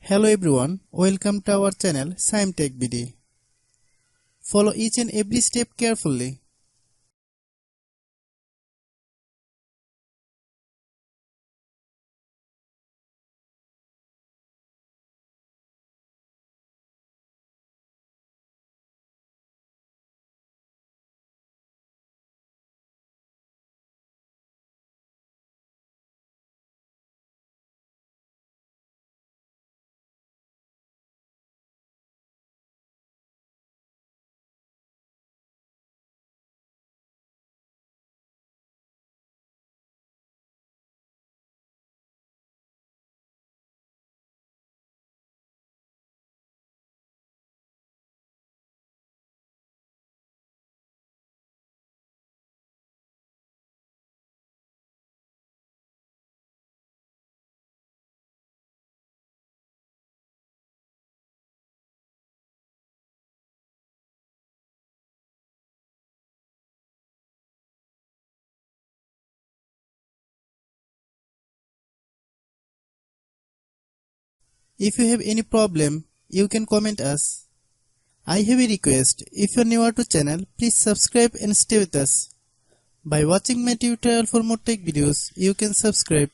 Hello everyone, welcome to our channel Shaem Tech BD. Follow each and every step carefully. If you have any problem, you can comment us. I have a request, if you are new to channel, please subscribe and stay with us. By watching my tutorial for more tech videos, you can subscribe.